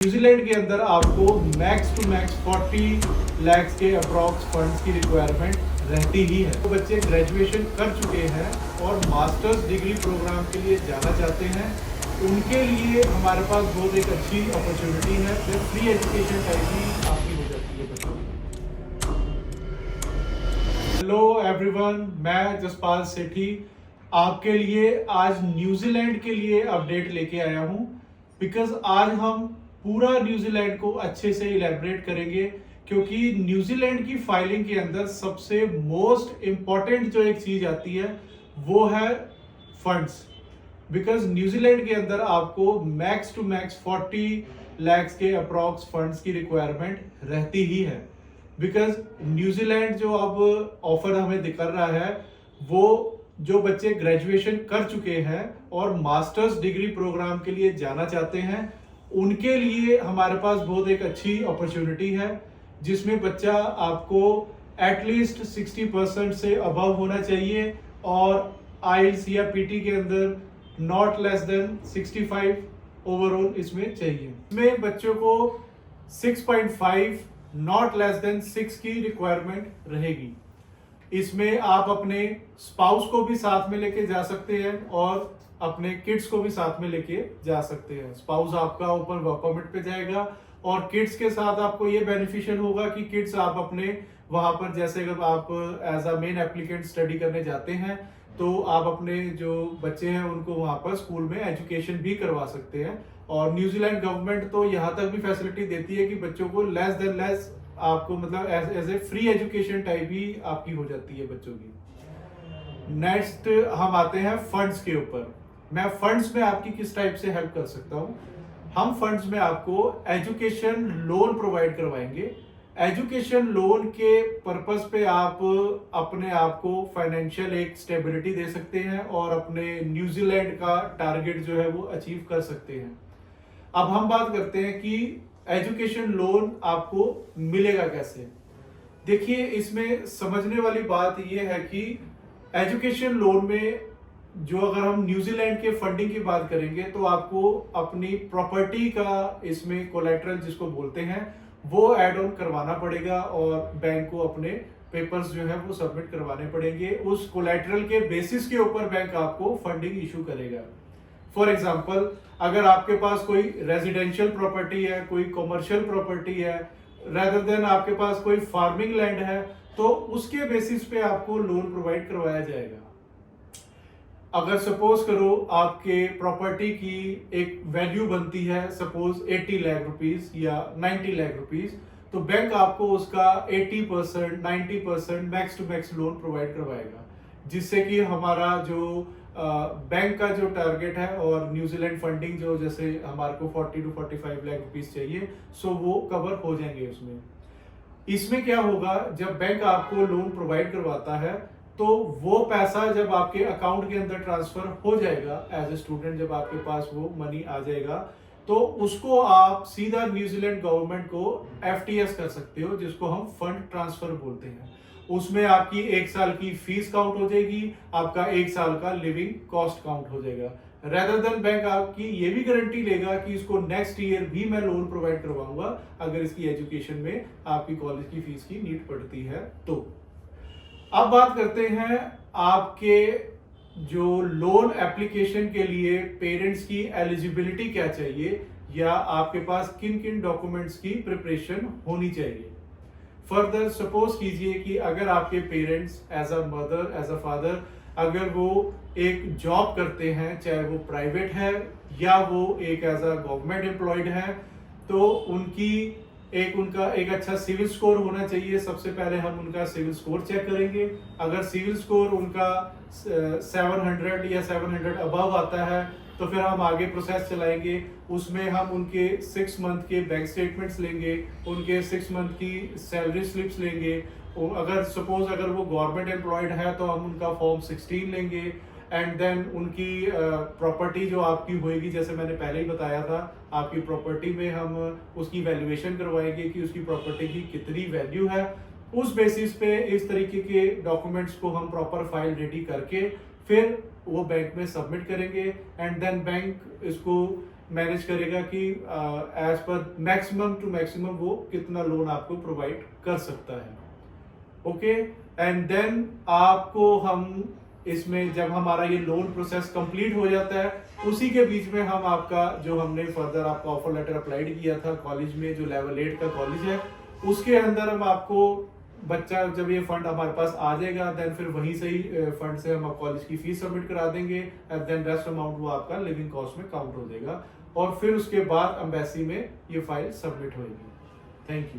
New Zealand के अंदर आपको मैक्स टू मैक्स 40 लाख के अप्रॉक्स फंड्स की रिक्वायरमेंट रहती ही है। तो बच्चे ग्रेजुएशन कर चुके हैं और मास्टर्स डिग्री प्रोग्राम के लिए जाना चाहते हैं, उनके लिए हमारे पास बहुत एक अच्छी अपॉर्चुनिटी है। फिर फ्री एजुकेशन टाइप ही आपकी हो जाती है बच्चों की। हेलो एवरीवन, मैं जसपाल सेठी आपके लिए आज न्यूजीलैंड के लिए अपडेट लेके आया हूँ। बिकॉज आज हम पूरा न्यूजीलैंड को अच्छे से इलेबरेट करेंगे, क्योंकि न्यूजीलैंड की फाइलिंग के अंदर सबसे मोस्ट इंपॉर्टेंट जो एक चीज आती है वो है फंड्स। बिकॉज न्यूजीलैंड के अंदर आपको मैक्स टू मैक्स 40 लाख के अप्रॉक्स फंड्स की रिक्वायरमेंट रहती ही है। बिकॉज न्यूजीलैंड जो अब ऑफर हमें दिखा रहा है वो जो बच्चे ग्रेजुएशन कर चुके हैं और मास्टर्स डिग्री प्रोग्राम के लिए जाना चाहते हैं, उनके लिए हमारे पास बहुत एक अच्छी अपॉर्चुनिटी है, जिसमें बच्चा आपको एटलीस्ट 60% से अबव होना चाहिए और आइल्स या पीटी के अंदर नॉट लेस देन 65 ओवरऑल इसमें चाहिए। इसमें बच्चों को 6.5 नॉट लेस देन 6 की रिक्वायरमेंट रहेगी। इसमें आप अपने स्पाउस को भी साथ में लेके जा सकते हैं और अपने किड्स को भी साथ में लेके जा सकते हैं। स्पाउस आपका ओपन वर्क परमिट पे जाएगा और किड्स के साथ आपको ये बेनिफिशियल होगा कि किड्स आप अपने वहां पर, जैसे अगर आप as a main applicant study करने जाते हैं तो आप अपने जो बच्चे हैं उनको वहां पर स्कूल में एजुकेशन भी करवा सकते हैं। और न्यूजीलैंड गवर्नमेंट तो यहाँ तक भी फैसिलिटी देती है कि बच्चों को लेस देन लेस आपको मतलब as a free education type ही आपकी हो जाती है बच्चों की। नेक्स्ट हम आते हैं फंड्स के ऊपर। मैं फंड्स में आपकी किस टाइप से हेल्प कर सकता हूं। हम फंड्स में आपको एजुकेशन लोन प्रोवाइड करवाएंगे। एजुकेशन लोन के पर्पस पे आप अपने आप को फाइनेंशियल एक स्टेबिलिटी दे सकते हैं और अपने न्यूजीलैंड का टारगेट जो है वो अचीव कर सकते हैं। अब हम बात करते हैं कि एजुकेशन लोन आपको मिलेगा कैसे। देखिए, इसमें समझने वाली बात यह है कि एजुकेशन लोन में जो अगर हम न्यूजीलैंड के फंडिंग की बात करेंगे तो आपको अपनी प्रॉपर्टी का इसमें कोलैटरल जिसको बोलते हैं वो ऐड ऑन करवाना पड़ेगा और बैंक को अपने पेपर्स जो है वो सबमिट करवाने पड़ेंगे। उस कोलैटरल के बेसिस के ऊपर बैंक आपको फंडिंग इशू करेगा। फॉर एग्जाम्पल, अगर आपके पास कोई रेजिडेंशियल प्रॉपर्टी है, कोई कॉमर्शियल प्रॉपर्टी है, रेदर देन आपके पास कोई फार्मिंग लैंड है, तो उसके बेसिस पे आपको लोन प्रोवाइड करवाया जाएगा। अगर सपोज करो आपके प्रॉपर्टी की एक वैल्यू बनती है सपोज 80 लाख रुपीस या 90 लाख रुपीस, तो बैंक आपको उसका 80%, 90% max to max loan provide करवाएगा, जिससे कि हमारा जो बैंक का जो टारगेट है और न्यूजीलैंड फंडिंग जो जैसे हमारे को 40 to 45 लाख रुपीस चाहिए, सो वो कवर हो जाएंगे उसमें। इसमें क्या होगा, जब बैंक आपको लोन प्रोवाइड करवाता है तो वो पैसा जब आपके अकाउंट के अंदर ट्रांसफर हो जाएगा एज ए स्टूडेंट, जब आपके पास वो मनी आ जाएगा तो उसको आप सीधा न्यूजीलैंड गवर्नमेंट को एफटीएस कर सकते हो, जिसको हम फंड ट्रांसफर बोलते हैं। उसमें आपकी 1 साल की फीस काउंट हो जाएगी, आपका 1 साल का लिविंग कॉस्ट काउंट हो जाएगा। रेदर देन बैंक आपकी ये भी गारंटी लेगा कि इसको नेक्स्ट ईयर भी मैं लोन प्रोवाइड करवाऊंगा अगर इसकी एजुकेशन में आपकी कॉलेज की फीस की नीड पड़ती है तो। अब बात करते हैं आपके जो लोन एप्लीकेशन के लिए पेरेंट्स की एलिजिबिलिटी क्या चाहिए या आपके पास किन किन डॉक्यूमेंट्स की प्रिपरेशन होनी चाहिए। फर्दर सपोज कीजिए कि अगर आपके parents as a mother as a father अगर वो एक जॉब करते हैं, चाहे वो प्राइवेट है या वो एक एज अ गवर्नमेंट एम्प्लॉयड है, तो उनका एक अच्छा सिविल स्कोर होना चाहिए। सबसे पहले हम उनका सिविल स्कोर चेक करेंगे। अगर सिविल स्कोर उनका 700 या 700 अबव आता है तो फिर हम आगे प्रोसेस चलाएंगे। उसमें हम उनके 6 मंथ के बैंक स्टेटमेंट्स लेंगे, उनके 6 मंथ की सैलरी स्लिप्स लेंगे। अगर सपोज अगर वो गवर्नमेंट एम्प्लॉयड है तो हम उनका फॉर्म 16 लेंगे एंड देन उनकी प्रॉपर्टी जो आपकी होएगी, जैसे मैंने पहले ही बताया था, आपकी प्रॉपर्टी में हम उसकी वैल्यूएशन करवाएंगे कि उसकी प्रॉपर्टी की कितनी वैल्यू है। उस बेसिस पे इस तरीके के डॉक्यूमेंट्स को हम प्रॉपर फाइल रेडी करके फिर वो बैंक में सबमिट करेंगे एंड देन बैंक इसको मैनेज करेगा कि as per maximum to maximum वो कितना लोन आपको प्रोवाइड कर सकता है। ओके, एंड देन आपको हम इसमें जब हमारा ये लोन प्रोसेस कंप्लीट हो जाता है, उसी के बीच में हम आपका जो हमने फर्दर आपका ऑफर लेटर अप्लाइड किया था कॉलेज में, जो लेवल 8 का कॉलेज है, उसके अंदर हम आपको बच्चा जब ये फंड हमारे पास आ जाएगा, देन फिर वहीं से ही फंड से हम कॉलेज की फीस सबमिट करा देंगे, एंड देन रेस्ट अमाउंट वो आपका लिविंग कॉस्ट में काउंट हो जाएगा, और फिर उसके बाद एम्बेसी में ये फाइल सबमिट होगी। Thank you.